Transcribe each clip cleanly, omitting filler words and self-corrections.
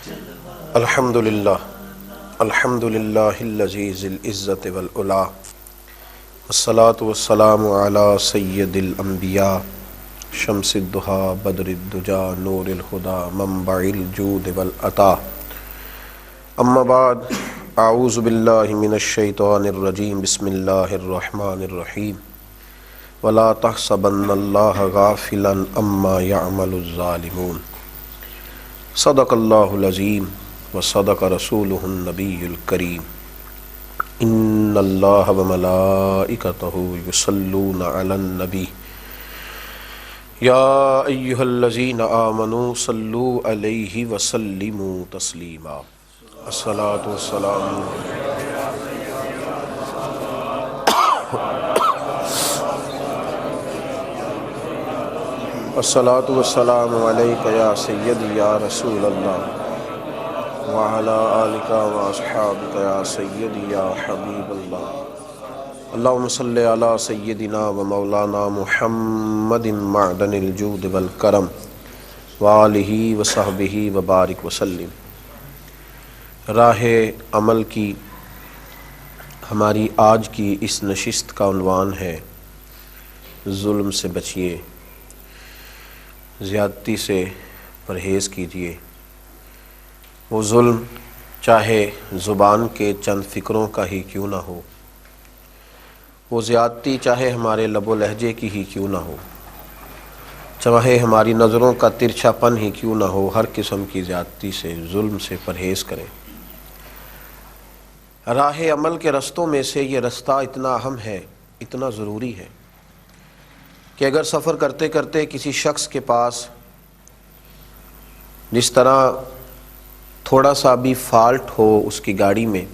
الحمدللہ الحمدللہ الذی ذی العزت والعلا والصلاة والسلام علی سید الانبیاء شمس الضحیٰ بدر الدجا نور الہدی منبع الجود والعطا اما بعد اعوذ باللہ من الشیطان الرجیم بسم اللہ الرحمن الرحیم ولا تحسبن اللہ غافلا عما یعمل الظالمون صدق اللہ العظیم وصدق رسولہ النبی الکریم ان اللہ وملائکتہ یصلون علی النبی یا ایہا الذین آمنوا صلوا علیہ وسلموا تسلیما الصلاۃ والسلام الصلاۃ والسلام علیک یا سیدی یا رسول اللہ وعلی آلک واصحابک یا سیدی یا حبیب اللہ اللہم صلی علی سیدنا و مولانا محمد معدن الجود والکرم وآلہ وصحبہ وبارک وسلم۔ راہ عمل کی ہماری آج کی اس نشست کا عنوان ہے ظلم سے بچیے، زیادتی سے پرہیز کیجیے۔ وہ ظلم چاہے زبان کے چند فکروں کا ہی کیوں نہ ہو، وہ زیادتی چاہے ہمارے لب و لہجے کی ہی کیوں نہ ہو، چاہے ہماری نظروں کا ترچھا پن ہی کیوں نہ ہو، ہر قسم کی زیادتی سے، ظلم سے پرہیز کریں۔ راہ عمل کے رستوں میں سے یہ رستہ اتنا اہم ہے، اتنا ضروری ہے کہ اگر سفر کرتے کرتے کسی شخص کے پاس جس طرح تھوڑا سا بھی فالٹ ہو اس کی گاڑی میں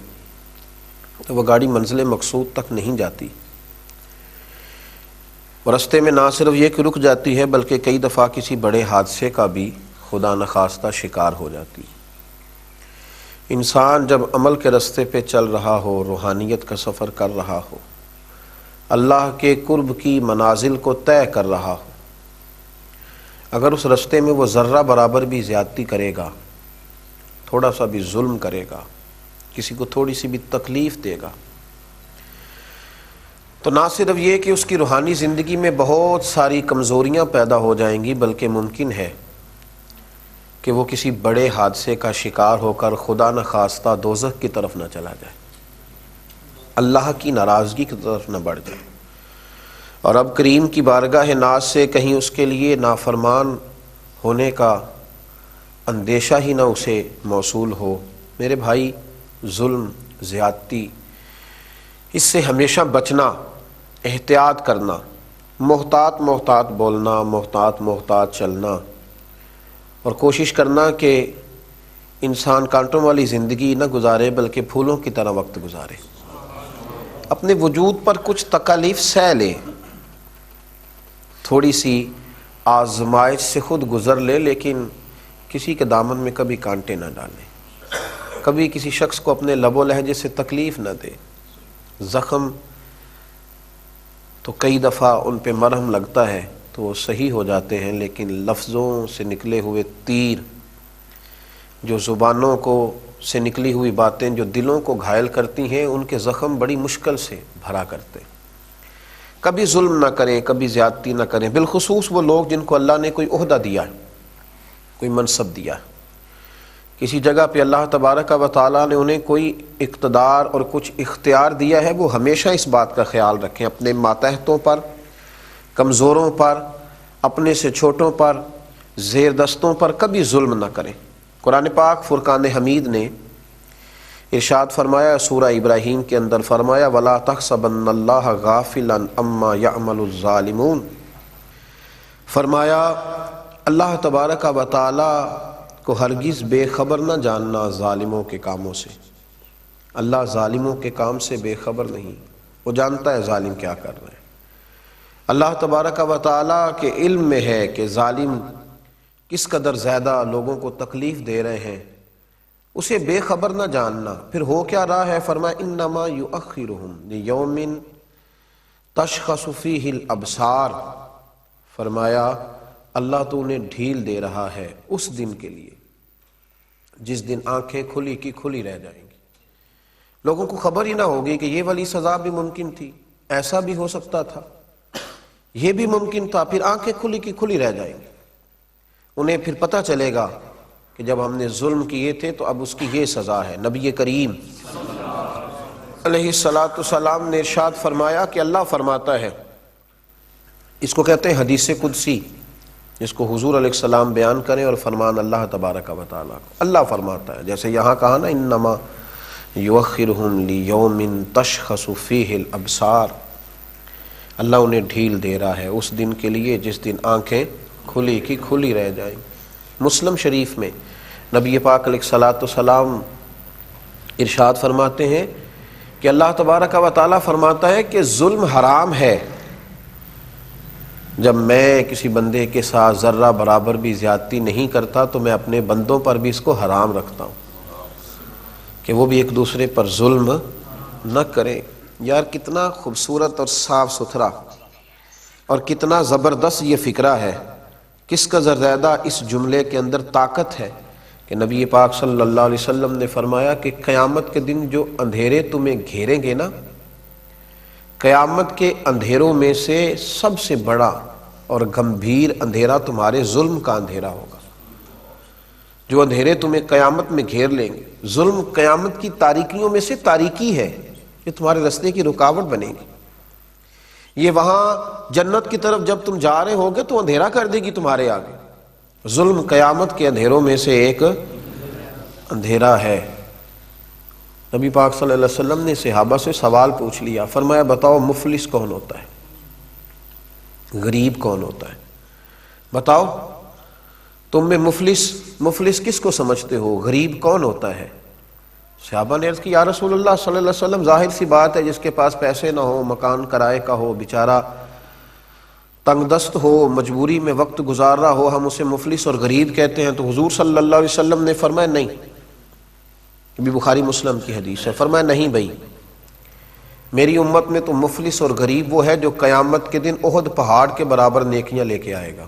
تو وہ گاڑی منزل مقصود تک نہیں جاتی، اور رستے میں نہ صرف یہ کہ رک جاتی ہے بلکہ کئی دفعہ کسی بڑے حادثے کا بھی خدا نخواستہ شکار ہو جاتی۔ انسان جب عمل کے رستے پہ چل رہا ہو، روحانیت کا سفر کر رہا ہو، اللہ کے قرب کی منازل کو طے کر رہا ہو، اگر اس رستے میں وہ ذرہ برابر بھی زیادتی کرے گا، تھوڑا سا بھی ظلم کرے گا، کسی کو تھوڑی سی بھی تکلیف دے گا، تو نہ صرف یہ کہ اس کی روحانی زندگی میں بہت ساری کمزوریاں پیدا ہو جائیں گی بلکہ ممکن ہے کہ وہ کسی بڑے حادثے کا شکار ہو کر خدا نخواستہ دوزخ کی طرف نہ چلا جائے، اللہ کی ناراضگی کی طرف نہ بڑھ جائے، اور اب کریم کی بارگاہ ناز سے کہیں اس کے لیے نافرمان ہونے کا اندیشہ ہی نہ اسے موصول ہو۔ میرے بھائی، ظلم، زیادتی، اس سے ہمیشہ بچنا، احتیاط کرنا، محتاط بولنا، محتاط چلنا، اور کوشش کرنا کہ انسان کانٹوں والی زندگی نہ گزارے بلکہ پھولوں کی طرح وقت گزارے، اپنے وجود پر کچھ تکالیف سہ لے، تھوڑی سی آزمائش سے خود گزر لے، لیکن کسی کے دامن میں کبھی کانٹے نہ ڈالے، کبھی کسی شخص کو اپنے لب و لہجے سے تکلیف نہ دے۔ زخم تو کئی دفعہ ان پہ مرہم لگتا ہے تو وہ صحیح ہو جاتے ہیں، لیکن لفظوں سے نکلے ہوئے تیر، جو زبانوں کو سے نکلی ہوئی باتیں جو دلوں کو گھائل کرتی ہیں، ان کے زخم بڑی مشکل سے بھرا کرتے ہیں۔ کبھی ظلم نہ کریں، کبھی زیادتی نہ کریں، بالخصوص وہ لوگ جن کو اللہ نے کوئی عہدہ دیا ہے، کوئی منصب دیا ہے، کسی جگہ پہ اللہ تبارک و تعالیٰ نے انہیں کوئی اقتدار اور کچھ اختیار دیا ہے، وہ ہمیشہ اس بات کا خیال رکھیں، اپنے ماتحتوں پر، کمزوروں پر، اپنے سے چھوٹوں پر، زیر دستوں پر کبھی ظلم نہ کریں۔ قرآن پاک فرقان حمید نے ارشاد فرمایا، سورہ ابراہیم کے اندر فرمایا وَلَا تَحْسَبَنَّ اللَّهَ غَافِلًا عَمَّا يَعْمَلُ الظَّالِمُونَ، فرمایا اللہ تبارک و تعالیٰ کو ہرگز بے خبر نہ جاننا ظالموں کے کاموں سے۔ اللہ ظالموں کے کام سے بے خبر نہیں، وہ جانتا ہے ظالم کیا کر رہے ہیں۔ اللہ تبارک و تعالیٰ کے علم میں ہے کہ ظالم کس قدر زیادہ لوگوں کو تکلیف دے رہے ہیں، اسے بے خبر نہ جاننا۔ پھر ہو کیا رہا ہے؟ فرمایا انما یؤخرہم لیوم تشخص فیہ الابصار، فرمایا اللہ تو انہیں ڈھیل دے رہا ہے اس دن کے لیے جس دن آنکھیں کھلی کی کھلی رہ جائیں گی. لوگوں کو خبر ہی نہ ہوگی کہ یہ والی سزا بھی ممکن تھی، ایسا بھی ہو سکتا تھا، یہ بھی ممکن تھا. پھر آنکھیں کھلی کی کھلی رہ جائیں گی. انہیں پھر پتہ چلے گا کہ جب ہم نے ظلم کیے تھے تو اب اس کی یہ سزا ہے. نبی کریم علیہ السلام نے ارشاد فرمایا کہ اللہ فرماتا ہے، اس کو کہتے ہیں حدیث قدسی، جس کو حضور علیہ السلام بیان کریں اور فرمان اللہ تبارک و تعالیٰ کو. اللہ فرماتا ہے، جیسے یہاں کہا نا انما یؤخرہم لیوم تشخص فیہ الابصار، اللہ انہیں ڈھیل دے رہا ہے اس دن کے لیے جس دن آنکھیں کھلی کی کھلی رہ جائیں. مسلم شریف میں نبی پاک علیہ السلام ارشاد فرماتے ہیں کہ اللہ تبارک و تعالیٰ فرماتا ہے کہ ظلم حرام ہے جب میں کسی بندے کے ساتھ ذرہ برابر بھی زیادتی نہیں کرتا تو میں اپنے بندوں پر بھی اس کو حرام رکھتا ہوں کہ وہ بھی ایک دوسرے پر ظلم نہ کریں. یار کتنا خوبصورت اور صاف ستھرا اور کتنا زبردست یہ فکرہ ہے. کس کا زیادہ اس جملے کے اندر طاقت ہے کہ نبی پاک صلی اللہ علیہ وسلم نے فرمایا کہ قیامت کے دن جو اندھیرے تمہیں گھیریں گے نا، قیامت کے اندھیروں میں سے سب سے بڑا اور گمبھیر اندھیرا تمہارے ظلم کا اندھیرا ہوگا. جو اندھیرے تمہیں قیامت میں گھیر لیں گے، ظلم قیامت کی تاریکیوں میں سے تاریکی ہے، یہ تمہارے راستے کی رکاوٹ بنے گی. یہ وہاں جنت کی طرف جب تم جا رہے ہوگے تو اندھیرا کر دے گی تمہارے آگے. ظلم قیامت کے اندھیروں میں سے ایک اندھیرا ہے. نبی پاک صلی اللہ علیہ وسلم نے صحابہ سے سوال پوچھ لیا، فرمایا بتاؤ مفلس کون ہوتا ہے، غریب کون ہوتا ہے؟ بتاؤ تم میں مفلس کس کو سمجھتے ہو، غریب کون ہوتا ہے؟ صحابہ نے عرض کی یا رسول اللہ صلی اللہ علیہ وسلم ظاہر سی بات ہے جس کے پاس پیسے نہ ہو، مکان کرائے کا ہو، بیچارہ تنگ دست ہو، مجبوری میں وقت گزار رہا ہو، ہم اسے مفلس اور غریب کہتے ہیں. تو حضور صلی اللہ علیہ وسلم نے فرمایا نہیں، یہ بھی بخاری مسلم کی حدیث ہے، فرمایا نہیں بھائی، میری امت میں تو مفلس اور غریب وہ ہے جو قیامت کے دن احد پہاڑ کے برابر نیکیاں لے کے آئے گا.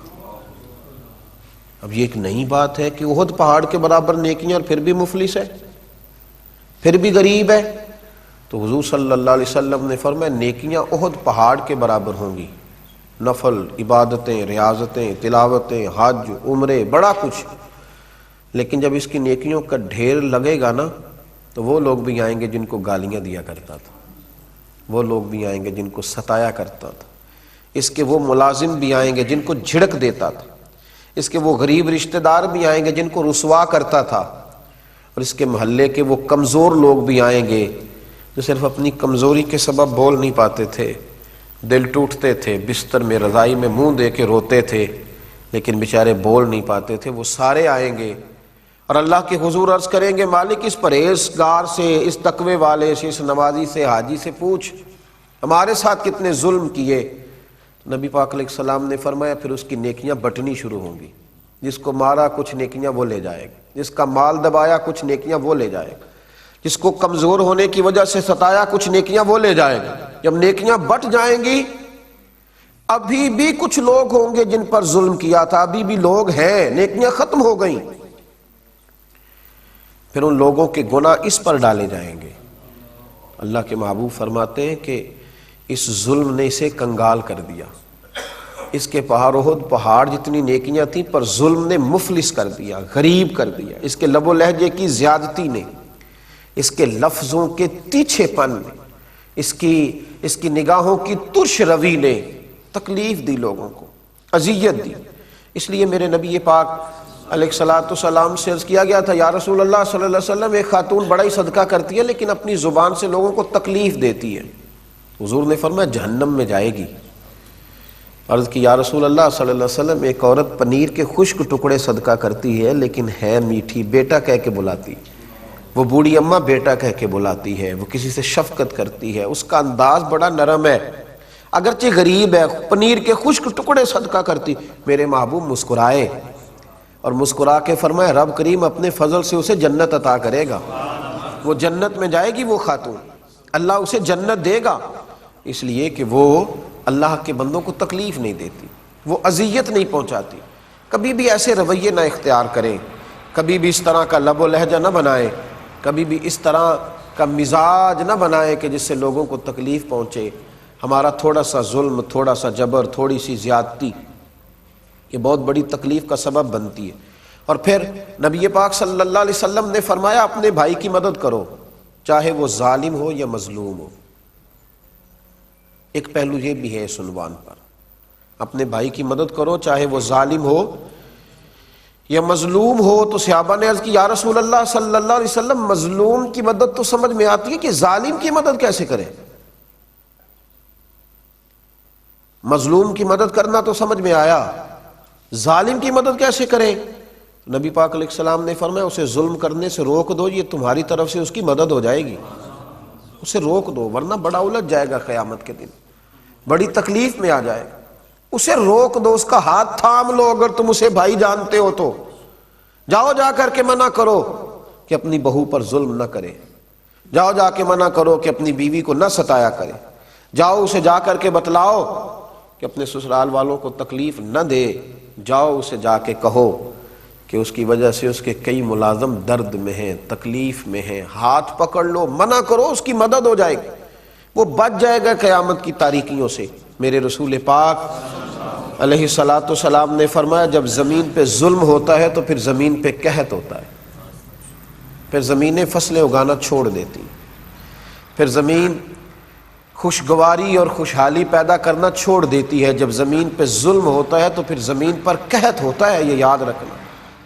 اب یہ ایک نئی بات ہے کہ احد پہاڑ کے برابر نیکیاں اور پھر بھی مفلس ہے، پھر بھی غریب ہے. تو حضور صلی اللہ علیہ وسلم نے فرمایا نیکیاں احد پہاڑ کے برابر ہوں گی، نفل عبادتیں، ریاضتیں، تلاوتیں، حج، عمرے، بڑا کچھ. لیکن جب اس کی نیکیوں کا ڈھیر لگے گا نا تو وہ لوگ بھی آئیں گے جن کو گالیاں دیا کرتا تھا، وہ لوگ بھی آئیں گے جن کو ستایا کرتا تھا، اس کے وہ ملازم بھی آئیں گے جن کو جھڑک دیتا تھا، اس کے وہ غریب رشتہ دار بھی آئیں گے جن کو رسوا کرتا تھا، اور اس کے محلے کے وہ کمزور لوگ بھی آئیں گے جو صرف اپنی کمزوری کے سبب بول نہیں پاتے تھے، دل ٹوٹتے تھے، بستر میں رضائی میں منہ دے کے روتے تھے لیکن بیچارے بول نہیں پاتے تھے. وہ سارے آئیں گے اور اللہ کے حضور عرض کریں گے مالک اس پرہیزگار سے، اس تقوی والے سے، اس نمازی سے، حاجی سے پوچھ ہمارے ساتھ کتنے ظلم کیے. نبی پاک علیہ السلام نے فرمایا پھر اس کی نیکیاں بٹنی شروع ہوں گی. جس کو مارا کچھ نیکیاں وہ لے جائے گا، جس کا مال دبایا کچھ نیکیاں وہ لے جائے گا، جس کو کمزور ہونے کی وجہ سے ستایا کچھ نیکیاں وہ لے جائے گا. جب نیکیاں بٹ جائیں گی، ابھی بھی کچھ لوگ ہوں گے جن پر ظلم کیا تھا، ابھی بھی لوگ ہیں، نیکیاں ختم ہو گئیں، پھر ان لوگوں کے گناہ اس پر ڈالے جائیں گے. اللہ کے محبوب فرماتے ہیں کہ اس ظلم نے اسے کنگال کر دیا، اس کے احد پہاڑ جتنی نیکیاں تھیں پر ظلم نے مفلس کر دیا، غریب کر دیا. اس کے لب و لہجے کی زیادتی نے، اس کے لفظوں کے تیچھے پن نے، اس کی نگاہوں کی ترش روی نے تکلیف دی، لوگوں کو اذیت دی. اس لیے میرے نبی پاک علیہ السلام سے عرض کیا گیا تھا یا رسول اللہ صلی اللہ علیہ وسلم ایک خاتون بڑا ہی صدقہ کرتی ہے لیکن اپنی زبان سے لوگوں کو تکلیف دیتی ہے. حضور نے فرمایا جہنم میں جائے گی. عرض کی یا رسول اللہ صلی اللہ علیہ وسلم ایک عورت پنیر کے خشک ٹکڑے صدقہ کرتی ہے لیکن ہے میٹھی، بیٹا کہہ کے بلاتی، وہ بوڑھی اماں بیٹا کہہ کے بلاتی ہے، وہ کسی سے شفقت کرتی ہے، اس کا انداز بڑا نرم ہے، اگرچہ غریب ہے، پنیر کے خشک ٹکڑے صدقہ کرتی. میرے محبوب مسکرائے اور مسکرا کے فرمایا رب کریم اپنے فضل سے اسے جنت عطا کرے گا، وہ جنت میں جائے گی. وہ خاتون اللہ اسے جنت دے گا، اس لیے کہ وہ اللہ کے بندوں کو تکلیف نہیں دیتی، وہ اذیت نہیں پہنچاتی. کبھی بھی ایسے رویے نہ اختیار کریں کبھی بھی اس طرح کا لب و لہجہ نہ بنائیں، کبھی بھی اس طرح کا مزاج نہ بنائیں کہ جس سے لوگوں کو تکلیف پہنچے۔ ہمارا تھوڑا سا ظلم، تھوڑا سا جبر، تھوڑی سی زیادتی یہ بہت بڑی تکلیف کا سبب بنتی ہے۔ اور پھر نبی پاک صلی اللہ علیہ وسلم نے فرمایا اپنے بھائی کی مدد کرو، چاہے وہ ظالم ہو یا مظلوم ہو۔ ایک پہلو یہ بھی ہے اس عنوان پر، اپنے بھائی کی مدد کرو چاہے وہ ظالم ہو یا مظلوم ہو۔ تو صحابہ نے عرض کی یا رسول اللہ صلی اللہ علیہ وسلم، مظلوم کی مدد تو سمجھ میں آتی ہے کہ ظالم کی مدد کیسے کریں؟ مظلوم کی مدد کرنا تو سمجھ میں آیا، ظالم کی مدد کیسے کریں؟ نبی پاک علیہ السلام نے فرمایا اسے ظلم کرنے سے روک دو، یہ تمہاری طرف سے اس کی مدد ہو جائے گی۔ اسے روک دو ورنہ بڑا الجھ جائے گا، قیامت کے دن بڑی تکلیف میں آ جائے گا۔ اسے روک دو، اس کا ہاتھ تھام لو، اگر تم اسے بھائی جانتے ہو تو جاؤ جا کر کے منع کرو کہ اپنی بہو پر ظلم نہ کرے، جاؤ جا کے منع کرو کہ اپنی بیوی کو نہ ستایا کرے، جاؤ اسے جا کر کے بتلاؤ کہ اپنے سسرال والوں کو تکلیف نہ دے، جاؤ اسے جا کے کہو کہ اس کی وجہ سے اس کے کئی ملازم درد میں ہیں، تکلیف میں ہیں، ہاتھ پکڑ لو، منع کرو، اس کی مدد ہو جائے گی، وہ بچ جائے گا قیامت کی تاریکیوں سے۔ میرے رسول پاک علیہ الصلاۃ والسلام نے فرمایا جب زمین پہ ظلم ہوتا ہے تو پھر زمین پہ قحط ہوتا ہے، پھر زمینیں فصلیں اگانا چھوڑ دیتی، پھر زمین خوشگواری اور خوشحالی پیدا کرنا چھوڑ دیتی ہے۔ جب زمین پہ ظلم ہوتا ہے تو پھر زمین پر قحط ہوتا ہے، یہ یاد رکھنا،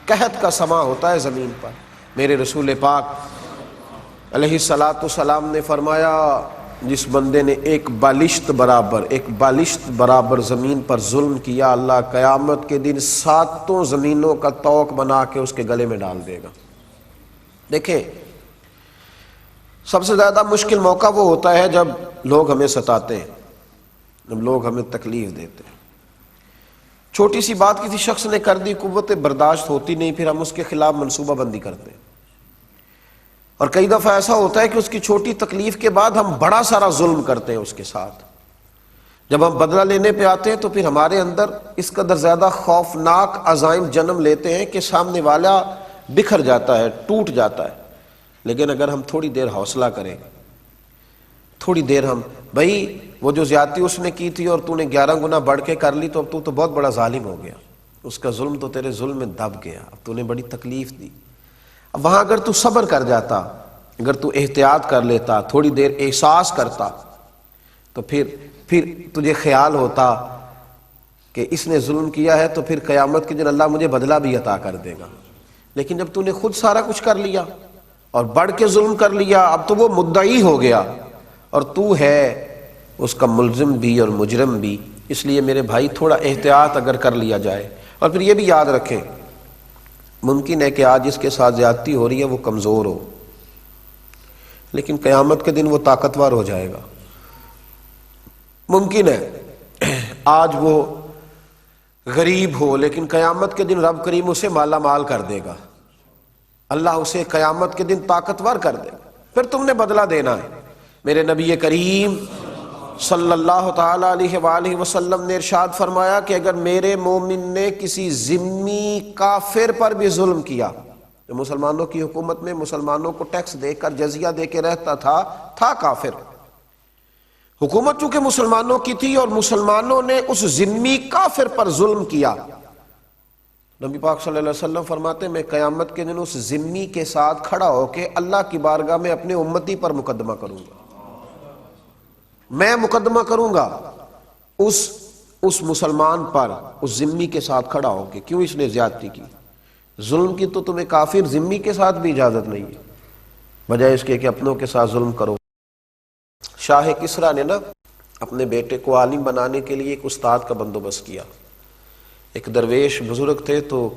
قحط کا سما ہوتا ہے زمین پر۔ میرے رسول پاک علیہ الصلاۃ والسلام نے فرمایا جس بندے نے ایک بالشت برابر زمین پر ظلم کیا، اللہ قیامت کے دن 7 زمینوں کا طوق بنا کے اس کے گلے میں ڈال دے گا۔ دیکھیں سب سے زیادہ مشکل موقع وہ ہوتا ہے جب لوگ ہمیں ستاتے ہیں، جب لوگ ہمیں تکلیف دیتے ہیں۔ چھوٹی سی بات کسی شخص نے کر دی، قوت برداشت ہوتی نہیں، پھر ہم اس کے خلاف منصوبہ بندی کرتے ہیں، اور کئی دفعہ ایسا ہوتا ہے کہ اس کی چھوٹی تکلیف کے بعد ہم بڑا سارا ظلم کرتے ہیں اس کے ساتھ۔ جب ہم بدلہ لینے پہ آتے ہیں تو پھر ہمارے اندر اس قدر زیادہ خوفناک عزائم جنم لیتے ہیں کہ سامنے والا بکھر جاتا ہے، ٹوٹ جاتا ہے۔ لیکن اگر ہم تھوڑی دیر حوصلہ کریں، تھوڑی دیر ہم بھائی وہ جو زیادتی اس نے کی تھی اور تو نے 11 گنا بڑھ کے کر لی، تو اب تو بہت بڑا ظالم ہو گیا، اس کا ظلم تو تیرے ظلم میں دب گیا، اب تو نے بڑی تکلیف دی۔ اب وہاں اگر تو صبر کر جاتا، اگر تو احتیاط کر لیتا، تھوڑی دیر احساس کرتا، تو پھر تجھے خیال ہوتا کہ اس نے ظلم کیا ہے تو پھر قیامت کے دن اللہ مجھے بدلہ بھی عطا کر دے گا۔ لیکن جب تو نے خود سارا کچھ کر لیا اور بڑھ کے ظلم کر لیا، اب تو وہ مدعی ہو گیا اور تو ہے اس کا ملزم بھی اور مجرم بھی۔ اس لیے میرے بھائی تھوڑا احتیاط اگر کر لیا جائے، اور پھر یہ بھی یاد رکھیں ممکن ہے کہ آج اس کے ساتھ زیادتی ہو رہی ہے وہ کمزور ہو، لیکن قیامت کے دن وہ طاقتور ہو جائے گا۔ ممکن ہے آج وہ غریب ہو، لیکن قیامت کے دن رب کریم اسے مالا مال کر دے گا، اللہ اسے قیامت کے دن طاقتور کر دے گا، پھر تم نے بدلہ دینا ہے۔ میرے نبی کریم صلی اللہ تعالی علیہ وآلہ وسلم نے ارشاد فرمایا کہ اگر میرے مومن نے کسی ذمی کافر پر بھی ظلم کیا، جو مسلمانوں کی حکومت میں مسلمانوں کو ٹیکس دے کر جزیہ دے کے رہتا تھا کافر، حکومت چونکہ مسلمانوں کی تھی اور مسلمانوں نے اس ذمی کافر پر ظلم کیا، نبی پاک صلی اللہ علیہ وسلم فرماتے ہیں میں قیامت کے دن اس ذمی کے ساتھ کھڑا ہو کے اللہ کی بارگاہ میں اپنے امتی پر مقدمہ کروں گا، میں مقدمہ کروں گا اس مسلمان پر، اس ذمی کے ساتھ کھڑا ہو کے، کیوں اس نے زیادتی کی؟ ظلم کی تو تمہیں کافر ذمی کے ساتھ بھی اجازت نہیں ہے، بجائے اس کے کہ اپنوں کے ساتھ ظلم کرو۔ شاہ کسریٰ نے نا اپنے بیٹے کو عالم بنانے کے لیے ایک استاد کا بندوبست کیا۔ ایک درویش بزرگ تھے تو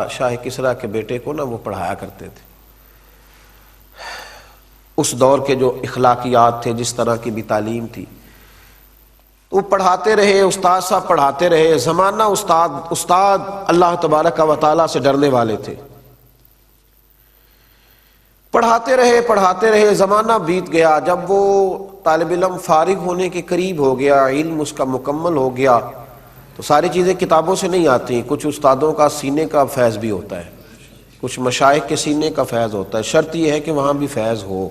شاہ کسریٰ کے بیٹے کو نا وہ پڑھایا کرتے تھے۔ اس دور کے جو اخلاقیات تھے، جس طرح کی بھی تعلیم تھی، وہ پڑھاتے رہے، استاد صاحب پڑھاتے رہے، زمانہ استاد اللہ تبارک و تعالیٰ سے ڈرنے والے تھے، پڑھاتے رہے، زمانہ بیت گیا۔ جب وہ طالب علم فارغ ہونے کے قریب ہو گیا، علم اس کا مکمل ہو گیا، تو ساری چیزیں کتابوں سے نہیں آتی، کچھ استادوں کا سینے کا فیض بھی ہوتا ہے، کچھ مشائخ کے سینے کا فیض ہوتا ہے، شرط یہ ہے کہ وہاں بھی فیض ہو،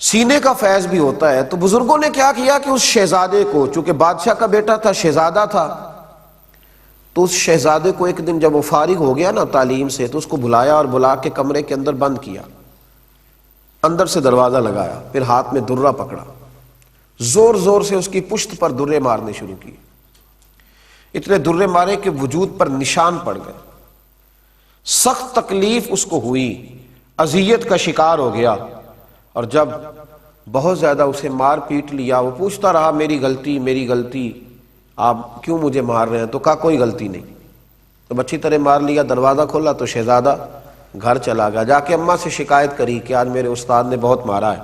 سینے کا فیض بھی ہوتا ہے۔ تو بزرگوں نے کیا کیا کہ اس شہزادے کو، چونکہ بادشاہ کا بیٹا تھا، شہزادہ تھا، تو اس شہزادے کو ایک دن جب وہ فارغ ہو گیا نا تعلیم سے، تو اس کو بلایا اور بلا کے کمرے کے اندر بند کیا، اندر سے دروازہ لگایا، پھر ہاتھ میں درہ پکڑا، زور زور سے اس کی پشت پر درے مارنے شروع کیے، اتنے درے مارے کہ وجود پر نشان پڑ گئے، سخت تکلیف اس کو ہوئی، اذیت کا شکار ہو گیا، اور جب بہت زیادہ اسے مار پیٹ لیا، وہ پوچھتا رہا میری غلطی میری غلطی، آپ کیوں مجھے مار رہے ہیں؟ تو کہا کوئی غلطی نہیں۔ تو اچھی طرح مار لیا، دروازہ کھولا تو شہزادہ گھر چلا گیا، جا کے اماں سے شکایت کری کہ آج میرے استاد نے بہت مارا ہے۔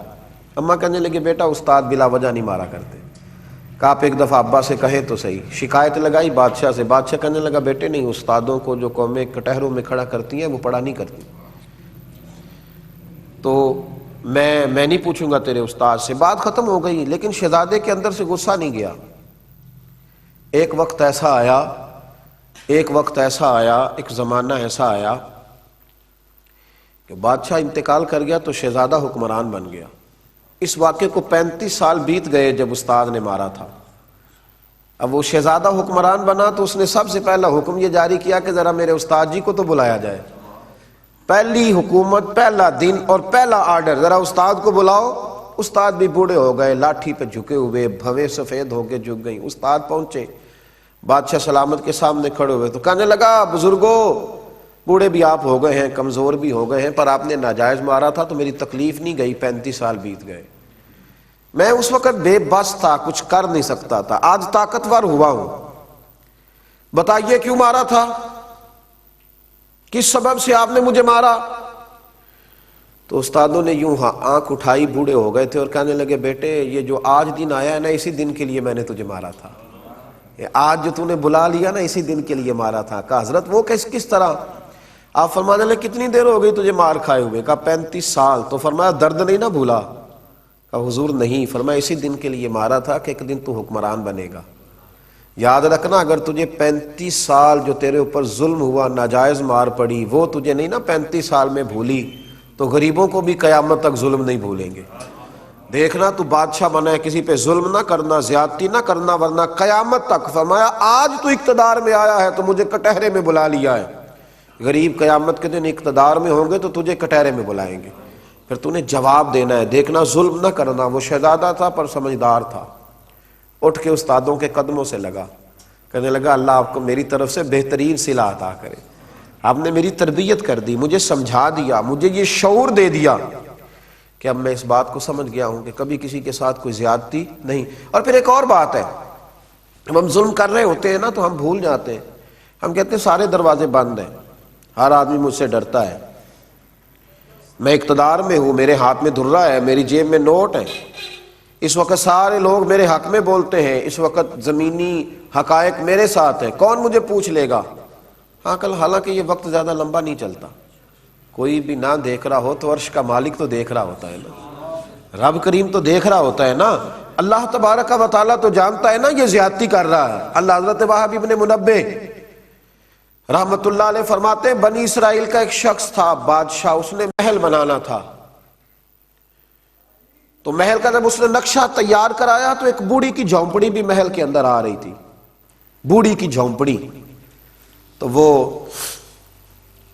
اماں کہنے لگے بیٹا استاد بلا وجہ نہیں مارا کرتے، کہا آپ ایک دفعہ ابا سے کہیں تو صحیح۔ شکایت لگائی بادشاہ سے، بادشاہ کہنے لگا بیٹے نہیں، استادوں کو جو قومیں کٹہروں میں کھڑا کرتی ہیں وہ پڑھا نہیں کرتی، تو میں نہیں پوچھوں گا تیرے استاد سے۔ بات ختم ہو گئی، لیکن شہزادے کے اندر سے غصہ نہیں گیا۔ ایک وقت ایسا آیا، ایک زمانہ ایسا آیا کہ بادشاہ انتقال کر گیا تو شہزادہ حکمران بن گیا۔ اس واقعے کو 35 سال بیت گئے جب استاد نے مارا تھا۔ اب وہ شہزادہ حکمران بنا تو اس نے سب سے پہلا حکم یہ جاری کیا کہ ذرا میرے استاد جی کو تو بلایا جائے، پہلی حکومت، پہلا دن اور پہلا آرڈر، ذرا استاد کو بلاؤ۔ استاد بھی بوڑھے ہو گئے، لاٹھی پہ جھکے ہوئے، بھویں سفید ہو کے جھک گئی۔ استاد پہنچے، بادشاہ سلامت کے سامنے کھڑے ہوئے تو کہنے لگا بزرگوں، بوڑھے بھی آپ ہو گئے ہیں، کمزور بھی ہو گئے ہیں، پر آپ نے ناجائز مارا تھا تو میری تکلیف نہیں گئی، 35 سال بیت گئے، میں اس وقت بے بس تھا، کچھ کر نہیں سکتا تھا، آج طاقتور ہوا ہوں، بتائیے کیوں مارا تھا، کس سبب سے آپ نے مجھے مارا؟ تو استادوں نے یوں آنکھ اٹھائی، بوڑھے ہو گئے تھے، اور کہنے لگے بیٹے یہ جو آج دن آیا ہے نا، اسی دن کے لیے میں نے تجھے مارا تھا، آج جو تو نے بلا لیا نا، اسی دن کے لیے مارا تھا۔ کہا حضرت وہ کس طرح؟ آپ فرمانے لگے کتنی دیر ہو گئی تجھے مار کھائے ہوئے؟ کہا 35 سال۔ تو فرمایا درد نہیں نہ بھولا؟ کہا حضور نہیں۔ فرمایا اسی دن کے لیے مارا تھا کہ ایک دن تو حکمران بنے گا، یاد رکھنا، اگر تجھے 35 سال جو تیرے اوپر ظلم ہوا، ناجائز مار پڑی، وہ تجھے نہیں نا 35 سال میں بھولی، تو غریبوں کو بھی قیامت تک ظلم نہیں بھولیں گے۔ دیکھنا تو بادشاہ بنا ہے، کسی پہ ظلم نہ کرنا، زیادتی نہ کرنا، ورنہ قیامت تک۔ فرمایا آج تو اقتدار میں آیا ہے تو مجھے کٹہرے میں بلا لیا ہے، غریب قیامت کے دن اقتدار میں ہوں گے تو تجھے کٹہرے میں بلائیں گے، پھر تو نے جواب دینا ہے۔ دیکھنا ظلم نہ کرنا۔ وہ شہزادہ تھا پر سمجھدار تھا، اٹھ کے استادوں کے قدموں سے لگا، کہنے لگا اللہ آپ کو میری طرف سے بہترین صلہ عطا کرے، آپ نے میری تربیت کر دی، مجھے سمجھا دیا، مجھے یہ شعور دے دیا کہ اب میں اس بات کو سمجھ گیا ہوں کہ کبھی کسی کے ساتھ کوئی زیادتی نہیں۔ اور پھر ایک اور بات ہے، جب ہم ظلم کر رہے ہوتے ہیں نا تو ہم بھول جاتے ہیں، ہم کہتے ہیں سارے دروازے بند ہیں، ہر آدمی مجھ سے ڈرتا ہے، میں اقتدار میں ہوں، میرے ہاتھ میں درہ ہے، میری جیب میں نوٹ ہے، اس وقت سارے لوگ میرے حق میں بولتے ہیں، اس وقت زمینی حقائق میرے ساتھ ہیں، کون مجھے پوچھ لے گا؟ ہاں حالانکہ یہ وقت زیادہ لمبا نہیں چلتا، کوئی بھی نہ دیکھ رہا ہو تو عرش کا مالک تو دیکھ رہا ہوتا ہے نا، رب کریم تو دیکھ رہا ہوتا ہے نا، اللہ تبارک و تعالیٰ تو جانتا ہے نا یہ زیادتی کر رہا ہے۔ اللہ حضرت وہب ابن منبہ رحمت اللہ علیہ فرماتے ہیں بنی اسرائیل کا ایک شخص تھا بادشاہ، اس نے محل بنانا تھا، تو محل کا جب اس نے نقشہ تیار کرایا تو ایک بوڑھی کی جھونپڑی بھی محل کے اندر آ رہی تھی، بوڑھی کی جھونپڑی۔ تو وہ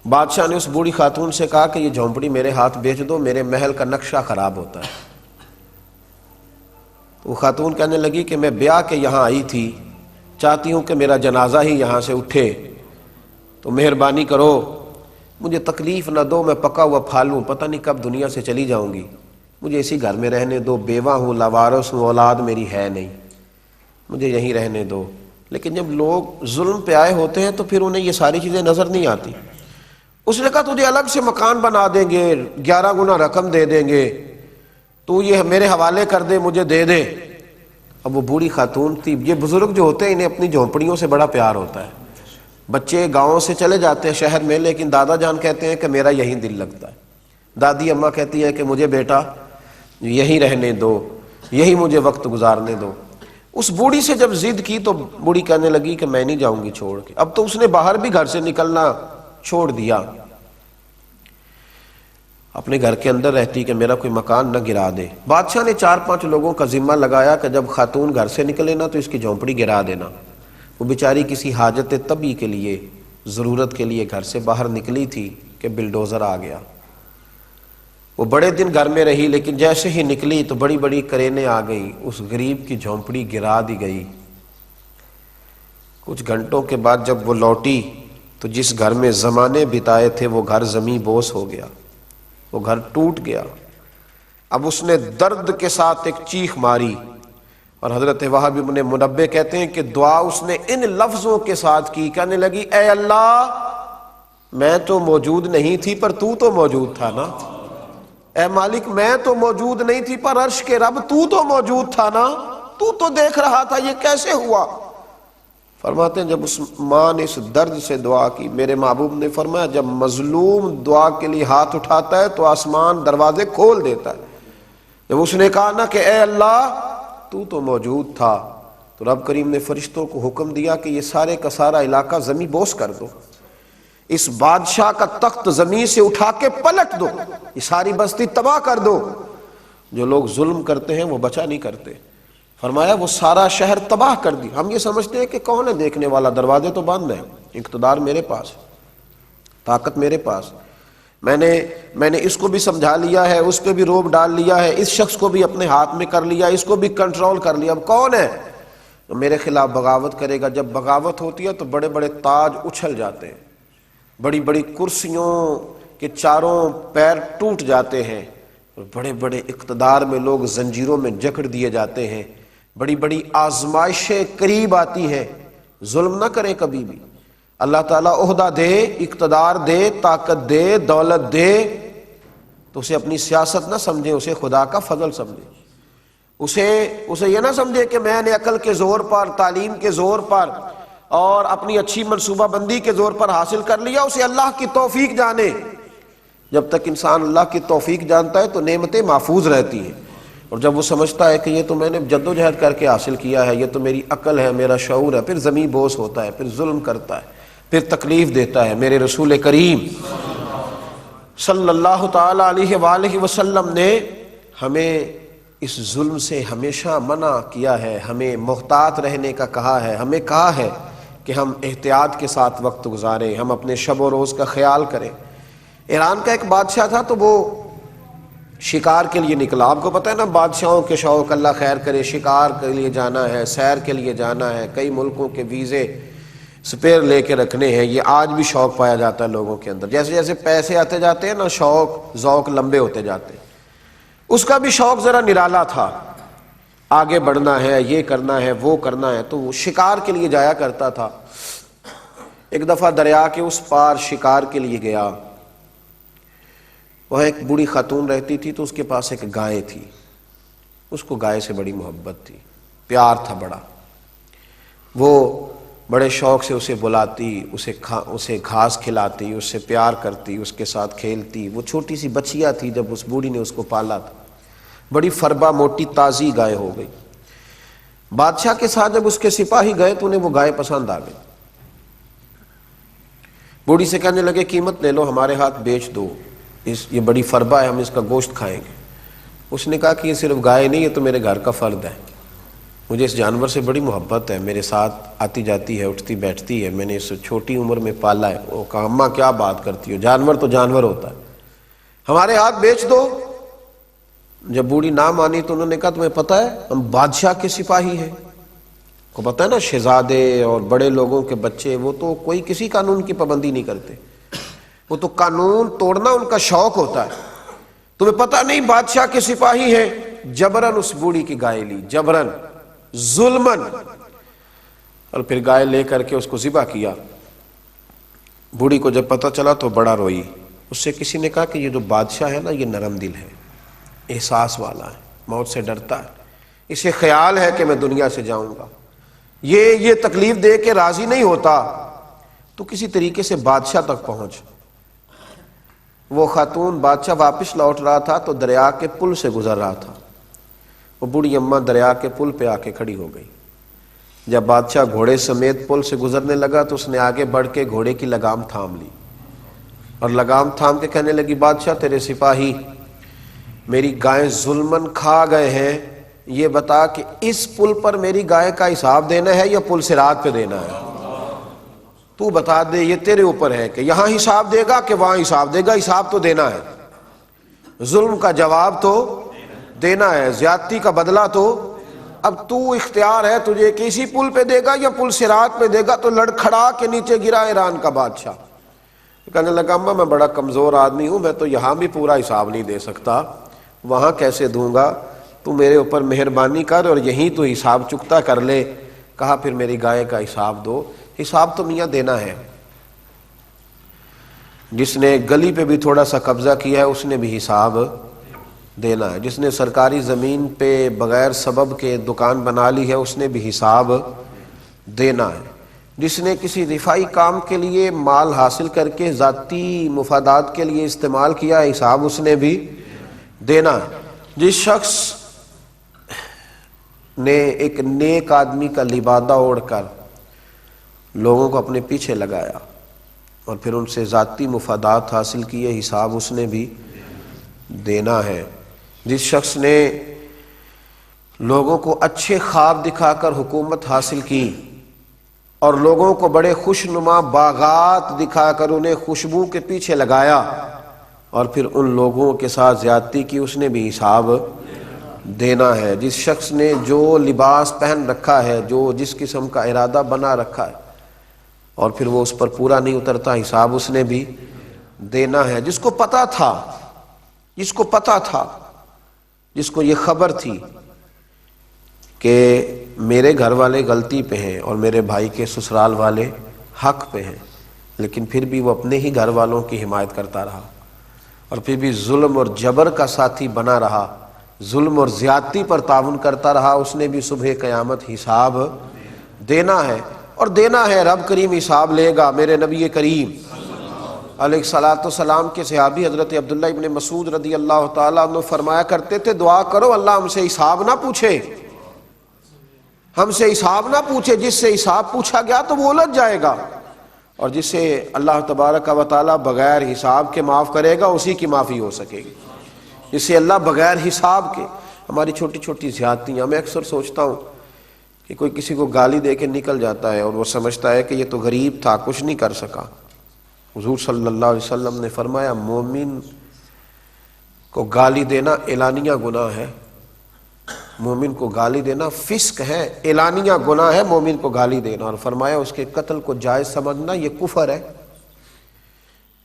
بادشاہ نے اس بوڑھی خاتون سے کہا کہ یہ جھونپڑی میرے ہاتھ بیچ دو، میرے محل کا نقشہ خراب ہوتا ہے۔ وہ خاتون کہنے لگی کہ میں بیاہ کے یہاں آئی تھی، چاہتی ہوں کہ میرا جنازہ ہی یہاں سے اٹھے، تو مہربانی کرو مجھے تکلیف نہ دو، میں پکا ہوا پھال ہوں، پتہ نہیں کب دنیا سے چلی جاؤں گی، مجھے اسی گھر میں رہنے دو، بیوہ ہوں، لاوارث ہوں، اولاد میری ہے نہیں، مجھے یہیں رہنے دو۔ لیکن جب لوگ ظلم پہ آئے ہوتے ہیں تو پھر انہیں یہ ساری چیزیں نظر نہیں آتی۔ اس نے کہا تجھے الگ سے مکان بنا دیں گے، 11 گنا رقم دے دیں گے، تو یہ میرے حوالے کر دے، مجھے دے دے۔ اب وہ بوڑھی خاتون تھی، یہ بزرگ جو ہوتے ہیں انہیں اپنی جھونپڑیوں سے بڑا پیار ہوتا ہے، بچے گاؤں سے چلے جاتے ہیں شہر میں، لیکن دادا جان کہتے ہیں کہ میرا یہیں دل لگتا ہے، دادی اماں کہتی ہیں کہ مجھے بیٹا یہیں رہنے دو، یہی مجھے وقت گزارنے دو۔ اس بوڑھی سے جب ضد کی تو بوڑھی کہنے لگی کہ میں نہیں جاؤں گی چھوڑ کے۔ اب تو اس نے باہر بھی گھر سے نکلنا چھوڑ دیا، اپنے گھر کے اندر رہتی کہ میرا کوئی مکان نہ گرا دے۔ بادشاہ نے 4-5 لوگوں کا ذمہ لگایا کہ جب خاتون گھر سے نکلے نا تو اس کی جھونپڑی گرا دینا۔ وہ بیچاری کسی حاجت طبی کے لیے، ضرورت کے لیے گھر سے باہر نکلی تھی کہ بلڈوزر آ گیا۔ وہ بڑے دن گھر میں رہی، لیکن جیسے ہی نکلی تو بڑی بڑی کرینیں آ گئیں، اس غریب کی جھونپڑی گرا دی گئی۔ کچھ گھنٹوں کے بعد جب وہ لوٹی تو جس گھر میں زمانے بتائے تھے وہ گھر زمیں بوس ہو گیا، وہ گھر ٹوٹ گیا۔ اب اس نے درد کے ساتھ ایک چیخ ماری، اور حضرت وہب ابن منبہ کہتے ہیں کہ دعا اس نے ان لفظوں کے ساتھ کی، کہنے لگی اے اللہ میں تو موجود نہیں تھی پر تو موجود تھا نا، اے مالک میں تو موجود نہیں تھی پر عرش کے رب تو موجود تھا نا، تو دیکھ رہا تھا، یہ کیسے ہوا؟ فرماتے ہیں جب اس ماں نے اس درد سے دعا کی، میرے محبوب نے فرمایا جب مظلوم دعا کے لیے ہاتھ اٹھاتا ہے تو آسمان دروازے کھول دیتا ہے۔ جب اس نے کہا نا کہ اے اللہ تو موجود تھا، تو رب کریم نے فرشتوں کو حکم دیا کہ یہ سارے کا سارا علاقہ زمیں بوس کر دو، اس بادشاہ کا تخت زمین سے اٹھا کے پلٹ دو، یہ ساری بستی تباہ کر دو۔ جو لوگ ظلم کرتے ہیں وہ بچا نہیں کرتے، فرمایا وہ سارا شہر تباہ کر دی۔ ہم یہ سمجھتے ہیں کہ کون ہے دیکھنے والا، دروازے تو بند ہیں، اقتدار میرے پاس، طاقت میرے پاس، میں نے اس کو بھی سمجھا لیا ہے، اس پہ بھی روب ڈال لیا ہے، اس شخص کو بھی اپنے ہاتھ میں کر لیا، اس کو بھی کنٹرول کر لیا، اب کون ہے تو میرے خلاف بغاوت کرے گا؟ جب بغاوت ہوتی ہے تو بڑے بڑے تاج اچھل جاتے ہیں، بڑی بڑی کرسیوں کے چاروں پیر ٹوٹ جاتے ہیں، بڑے بڑے اقتدار میں لوگ زنجیروں میں جکڑ دیے جاتے ہیں، بڑی بڑی آزمائشیں قریب آتی ہیں۔ ظلم نہ کریں کبھی بھی، اللہ تعالیٰ عہدہ دے، اقتدار دے، طاقت دے، دولت دے تو اسے اپنی سیاست نہ سمجھیں، اسے خدا کا فضل سمجھیں، اسے یہ نہ سمجھے کہ میں نے عقل کے زور پر، تعلیم کے زور پر اور اپنی اچھی منصوبہ بندی کے زور پر حاصل کر لیا، اسے اللہ کی توفیق جانے۔ جب تک انسان اللہ کی توفیق جانتا ہے تو نعمتیں محفوظ رہتی ہیں، اور جب وہ سمجھتا ہے کہ یہ تو میں نے جدوجہد کر کے حاصل کیا ہے، یہ تو میری عقل ہے، میرا شعور ہے، پھر زمیں بوس ہوتا ہے، پھر ظلم کرتا ہے، پھر تکلیف دیتا ہے۔ میرے رسول کریم صلی اللہ تعالی علیہ وآلہ وسلم نے ہمیں اس ظلم سے ہمیشہ منع کیا ہے، ہمیں محتاط رہنے کا کہا ہے، ہمیں کہا ہے کہ ہم احتیاط کے ساتھ وقت گزاریں، ہم اپنے شب و روز کا خیال کریں۔ ایران کا ایک بادشاہ تھا تو وہ شکار کے لیے نکلا، آپ کو پتہ ہے نا بادشاہوں کے شوق، اللہ خیر کرے، شکار کے لیے جانا ہے، سیر کے لیے جانا ہے، کئی ملکوں کے ویزے سپیر لے کے رکھنے ہیں، یہ آج بھی شوق پایا جاتا ہے لوگوں کے اندر، جیسے جیسے پیسے آتے جاتے ہیں نا شوق ذوق لمبے ہوتے جاتے ہیں۔ اس کا بھی شوق ذرا نرالا تھا، آگے بڑھنا ہے، یہ کرنا ہے، وہ کرنا ہے، تو وہ شکار کے لیے جایا کرتا تھا۔ ایک دفعہ دریا کے اس پار شکار کے لیے گیا، وہاں ایک بوڑھی خاتون رہتی تھی تو اس کے پاس ایک گائے تھی، اس کو گائے سے بڑی محبت تھی، پیار تھا بڑا، وہ بڑے شوق سے اسے بلاتی، اسے گھاس کھلاتی، اس سے پیار کرتی، اس کے ساتھ کھیلتی۔ وہ چھوٹی سی بچیا تھی جب اس بوڑھی نے اس کو پالا تھا، بڑی فربا موٹی تازی گائے ہو گئی۔ بادشاہ کے ساتھ جب اس کے سپاہی گئے تو انہیں وہ گائے پسند آ گئی، بوڑھی سے کہنے لگے قیمت لے لو، ہمارے ہاتھ بیچ دو، یہ بڑی فربا ہے، ہم اس کا گوشت کھائیں گے۔ اس نے کہا کہ یہ صرف گائے نہیں، یہ تو میرے گھر کا فرد ہے، مجھے اس جانور سے بڑی محبت ہے، میرے ساتھ آتی جاتی ہے، اٹھتی بیٹھتی ہے، میں نے اس چھوٹی عمر میں پالا ہے۔ وہ کہا اماں کیا بات کرتی ہو، جانور تو جانور ہوتا ہے، ہمارے ہاتھ بیچ دو۔ جب بوڑھی نہ مانی تو انہوں نے کہا تمہیں پتہ ہے ہم بادشاہ کے سپاہی ہیں، کو پتہ ہے نا شہزادے اور بڑے لوگوں کے بچے وہ تو کوئی کسی قانون کی پابندی نہیں کرتے، وہ تو قانون توڑنا ان کا شوق ہوتا ہے، تمہیں پتہ نہیں بادشاہ کے سپاہی ہیں۔ جبرن اس بوڑھی کی گائے لی، جبرن، ظلمن، اور پھر گائے لے کر کے اس کو ذبح کیا۔ بوڑھی کو جب پتہ چلا تو بڑا روئی، اس سے کسی نے کہا کہ یہ جو بادشاہ ہے نا یہ نرم دل ہے، احساس والا ہے، موت سے ڈرتا ہے، اسے خیال ہے کہ میں دنیا سے جاؤں گا، یہ تکلیف دے کے راضی نہیں ہوتا، تو کسی طریقے سے بادشاہ تک پہنچ۔ وہ خاتون بادشاہ واپس لوٹ رہا تھا تو دریا کے پل سے گزر رہا تھا، وہ بوڑھی اماں دریا کے پل پہ آ کے کھڑی ہو گئی۔ جب بادشاہ گھوڑے سمیت پل سے گزرنے لگا تو اس نے آگے بڑھ کے گھوڑے کی لگام تھام لی، اور لگام تھام کے کہنے لگی بادشاہ تیرے سپاہی میری گائیں ظلمن کھا گئے ہیں، یہ بتا کہ اس پل پر میری گائے کا حساب دینا ہے یا پل صراط پہ دینا ہے؟ تو بتا دے، یہ تیرے اوپر ہے کہ یہاں حساب دے گا کہ وہاں حساب دے گا، حساب تو دینا ہے، ظلم کا جواب تو دینا ہے، زیادتی کا بدلہ تو اب تو اختیار ہے تجھے کہ اسی پل پہ دے گا یا پل صراط پہ دے گا۔ تو لڑکھڑا کے نیچے گرا ایران کا بادشاہ، کہنے لگا اماں میں بڑا کمزور آدمی ہوں، میں تو یہاں بھی پورا حساب نہیں دے سکتا، وہاں کیسے دوں گا، تو میرے اوپر مہربانی کر اور یہیں تو حساب چکتا کر لے۔ کہا پھر میری گائے کا حساب دو۔ حساب تو میاں دینا ہے، جس نے گلی پہ بھی تھوڑا سا قبضہ کیا ہے اس نے بھی حساب دینا ہے، جس نے سرکاری زمین پہ بغیر سبب کے دکان بنا لی ہے اس نے بھی حساب دینا ہے، جس نے کسی دفاعی کام کے لیے مال حاصل کر کے ذاتی مفادات کے لیے استعمال کیا ہے حساب اس نے بھی دینا ہے، جس شخص نے ایک نیک آدمی کا لبادہ اوڑھ کر لوگوں کو اپنے پیچھے لگایا اور پھر ان سے ذاتی مفادات حاصل کیے حساب اس نے بھی دینا ہے، جس شخص نے لوگوں کو اچھے خواب دکھا کر حکومت حاصل کی اور لوگوں کو بڑے خوشنما باغات دکھا کر انہیں خوشبو کے پیچھے لگایا اور پھر ان لوگوں کے ساتھ زیادتی کی، اس نے بھی حساب دینا ہے، جس شخص نے جو لباس پہن رکھا ہے، جو جس قسم کا ارادہ بنا رکھا ہے اور پھر وہ اس پر پورا نہیں اترتا، حساب اس نے بھی دینا ہے، جس کو پتا تھا، جس کو پتا تھا، جس کو یہ خبر تھی کہ میرے گھر والے غلطی پہ ہیں اور میرے بھائی کے سسرال والے حق پہ ہیں، لیکن پھر بھی وہ اپنے ہی گھر والوں کی حمایت کرتا رہا اور پھر بھی ظلم اور جبر کا ساتھی بنا رہا، ظلم اور زیادتی پر تعاون کرتا رہا، اس نے بھی صبح قیامت حساب دینا ہے، اور دینا ہے، رب کریم حساب لے گا۔ میرے نبی کریم علیہ الصلوۃ والسلام کے صحابی حضرت عبداللہ ابن مسعود رضی اللہ تعالیٰ عنہ فرمایا کرتے تھے دعا کرو اللہ ہم سے حساب نہ پوچھے، ہم سے حساب نہ پوچھے، جس سے حساب پوچھا گیا تو وہ الجھ جائے گا، اور جسے اللہ تبارک و تعالیٰ بغیر حساب کے معاف کرے گا اسی کی معافی ہو سکے گی، جسے اللہ بغیر حساب کے۔ ہماری چھوٹی چھوٹی زیادتیاں، میں اکثر سوچتا ہوں کہ کوئی کسی کو گالی دے کے نکل جاتا ہے اور وہ سمجھتا ہے کہ یہ تو غریب تھا کچھ نہیں کر سکا، حضور صلی اللہ علیہ وسلم نے فرمایا مومن کو گالی دینا اعلانیہ گناہ ہے، مومن کو گالی دینا فسق ہے، اعلانیہ گناہ ہے مومن کو گالی دینا، اور فرمایا اس کے قتل کو جائز سمجھنا یہ کفر ہے۔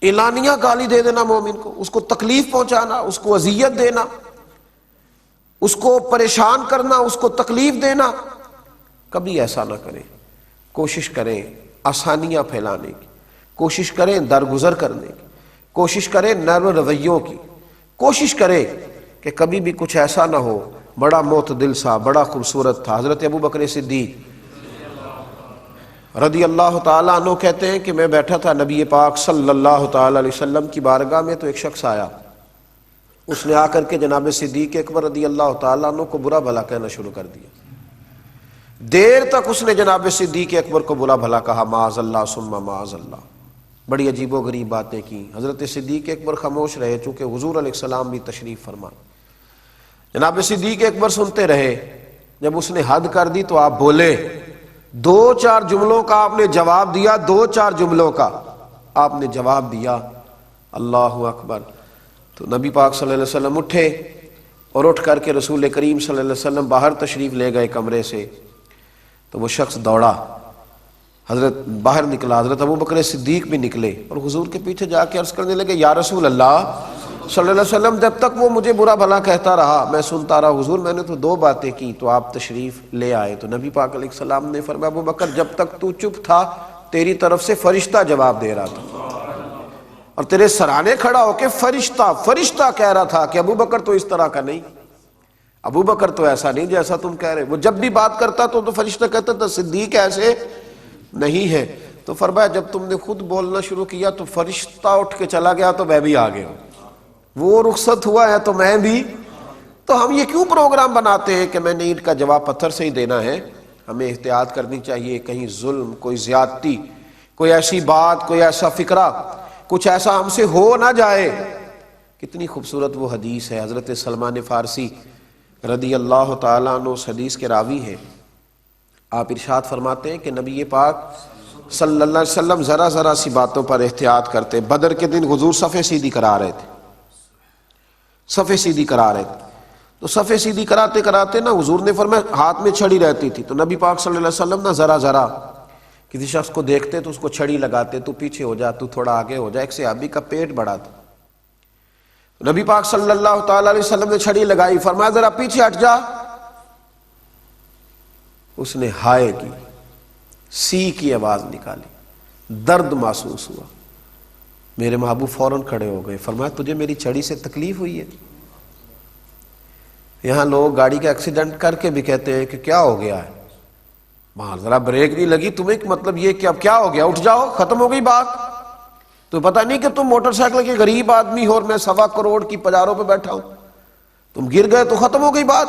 اعلانیہ گالی دے دینا مومن کو، اس کو تکلیف پہنچانا، اس کو اذیت دینا، اس کو پریشان کرنا، اس کو تکلیف دینا، کبھی ایسا نہ کریں۔ کوشش کریں آسانیاں پھیلانے کی، کوشش کریں درگزر کرنے کی، کوشش کریں نرم رویوں کی، کوشش کریں کہ کبھی بھی کچھ ایسا نہ ہو۔ بڑا معتدل سا، بڑا خوبصورت تھا حضرت ابو بکر صدیق رضی اللہ تعالیٰ عنہ کہتے ہیں کہ میں بیٹھا تھا نبی پاک صلی اللہ تعالیٰ علیہ وسلم کی بارگاہ میں، تو ایک شخص آیا، اس نے آ کر کے جناب صدیق اکبر رضی اللہ تعالیٰ عنہ کو برا بھلا کہنا شروع کر دیا۔ دیر تک اس نے جناب صدیق اکبر کو برا بھلا کہا، معاذ اللہ ثم معاذ اللہ، بڑی عجیب و غریب باتیں کی۔ حضرت صدیق اکبر خاموش رہے، چونکہ حضور علیہ السلام بھی تشریف فرما۔ جناب صدیق اکبر سنتے رہے، جب اس نے حد کر دی تو آپ بولے، دو چار جملوں کا آپ نے جواب دیا، دو چار جملوں کا آپ نے جواب دیا، اللہ اکبر۔ تو نبی پاک صلی اللہ علیہ وسلم اٹھے اور اٹھ کر کے رسول کریم صلی اللہ علیہ وسلم باہر تشریف لے گئے کمرے سے، تو وہ شخص دوڑا، حضرت باہر نکلا، حضرت ابو بکر صدیق بھی نکلے اور حضور کے پیچھے جا کے عرض کرنے لگے، یا رسول اللہ صلی اللہ علیہ وسلم جب تک وہ مجھے برا بھلا کہتا رہا میں سنتا رہا، حضور میں نے تو دو باتیں کی تو آپ تشریف لے آئے۔ تو نبی پاک علیہ السلام نے فرمایا، ابو بکر جب تک تو چپ تھا تیری طرف سے فرشتہ جواب دے رہا تھا، اور تیرے سرانے کھڑا ہو کے فرشتہ کہہ رہا تھا کہ ابو بکر تو اس طرح کا نہیں، ابو بکر تو ایسا نہیں جیسا تم کہہ رہے۔ وہ جب بھی بات کرتا تو فرشتہ کہتا تھا صدیق ایسے نہیں ہے۔ تو فرمایا جب تم نے خود بولنا شروع کیا تو فرشتہ اٹھ کے چلا گیا تو میں بھی آ گیا، وہ رخصت ہوا ہے تو میں بھی۔ تو ہم یہ کیوں پروگرام بناتے ہیں کہ میں نے اینٹ کا جواب پتھر سے ہی دینا ہے؟ ہمیں احتیاط کرنی چاہیے، کہیں ظلم، کوئی زیادتی، کوئی ایسی بات، کوئی ایسا فکرہ کچھ ایسا ہم سے ہو نہ جائے۔ کتنی خوبصورت وہ حدیث ہے، حضرت سلمان فارسی رضی اللہ تعالیٰ عنہ اس حدیث کے راوی ہیں۔ آپ ارشاد فرماتے ہیں کہ نبی پاک صلی اللہ علیہ وسلم ذرا ذرا سی باتوں پر احتیاط کرتے۔ بدر کے دن حضور صفیں سیدھی کرا رہے تھے، صفیں سیدھی کرا رہے تھے، تو صفیں سیدھی کراتے کراتے نا حضور نے فرمایا ہاتھ میں چھڑی رہتی تھی، تو نبی پاک صلی اللہ علیہ وسلم نا ذرا ذرا کسی شخص کو دیکھتے تو اس کو چھڑی لگاتے، تو پیچھے ہو جا، تو تھوڑا آگے ہو جا۔ ایک صحابی کا پیٹ بڑا تھا، نبی پاک صلی اللہ تعالی علیہ وسلم نے چھڑی لگائی، فرمایا ذرا پیچھے ہٹ جا۔ اس نے ہائے کی، سی کی آواز نکالی، درد محسوس ہوا۔ میرے محبوب فوراً کھڑے ہو گئے، فرمایا تجھے میری چھڑی سے تکلیف ہوئی ہے؟ یہاں لوگ گاڑی کا ایکسیڈنٹ کر کے بھی کہتے ہیں کہ کیا ہو گیا ہے، وہاں ذرا بریک نہیں لگی تمہیں، مطلب یہ کہ اب کیا ہو گیا، اٹھ جاؤ، ختم ہو گئی بات۔ تو پتہ نہیں کہ تم موٹر سائیکل کے غریب آدمی ہو اور میں 1.25 کروڑ کی پجاروں پہ بیٹھا ہوں، تم گر گئے تو ختم ہو گئی بات۔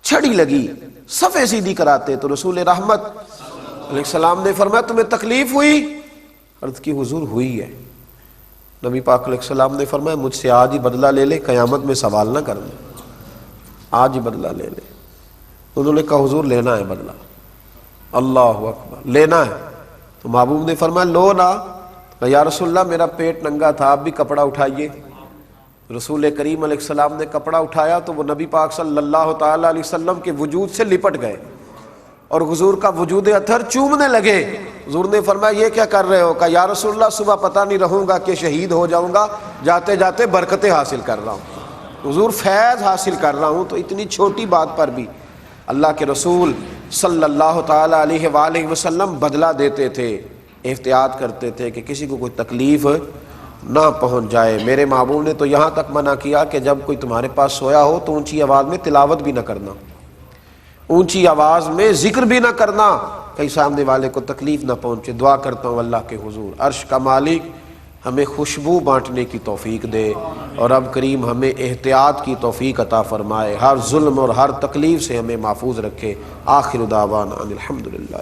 چھڑی لگی، صفیں سیدھی کراتے تو رسول رحمت علیہ السلام نے فرمایا تمہیں تکلیف ہوئی؟ عرض کی حضور ہوئی ہے۔ نبی پاک علیہ السلام نے فرمایا مجھ سے آج ہی بدلہ لے لے، قیامت میں سوال نہ کرنا، آج ہی بدلہ لے لے۔ انہوں نے کہا حضور لینا ہے بدلہ۔ اللہ اکبر، لینا ہے؟ تو محبوب نے فرمایا لو نا۔ یا رسول اللہ میرا پیٹ ننگا تھا، آپ بھی کپڑا اٹھائیے۔ رسول کریم علیہ السلام نے کپڑا اٹھایا تو وہ نبی پاک صلی اللہ تعالی علیہ وسلم کے وجود سے لپٹ گئے اور حضور کا وجود اطہر چومنے لگے۔ حضور نے فرمایا یہ کیا کر رہے ہو؟ کہا یا رسول اللہ صبح پتہ نہیں رہوں گا کہ شہید ہو جاؤں گا، جاتے جاتے برکتیں حاصل کر رہا ہوں، حضور فیض حاصل کر رہا ہوں۔ تو اتنی چھوٹی بات پر بھی اللہ کے رسول صلی اللہ تعالی علیہ وآلہ وسلم بدلہ دیتے تھے، احتیاط کرتے تھے کہ کسی کو کوئی تکلیف نہ پہنچ جائے۔ میرے محبوب نے تو یہاں تک منع کیا کہ جب کوئی تمہارے پاس سویا ہو تو اونچی آواز میں تلاوت بھی نہ کرنا، اونچی آواز میں ذکر بھی نہ کرنا، کہیں سامنے والے کو تکلیف نہ پہنچے۔ دعا کرتا ہوں اللہ کے حضور عرش کا مالک ہمیں خوشبو بانٹنے کی توفیق دے، اور رب کریم ہمیں احتیاط کی توفیق عطا فرمائے، ہر ظلم اور ہر تکلیف سے ہمیں محفوظ رکھے۔ آخر دعوانا ان الحمدللہ۔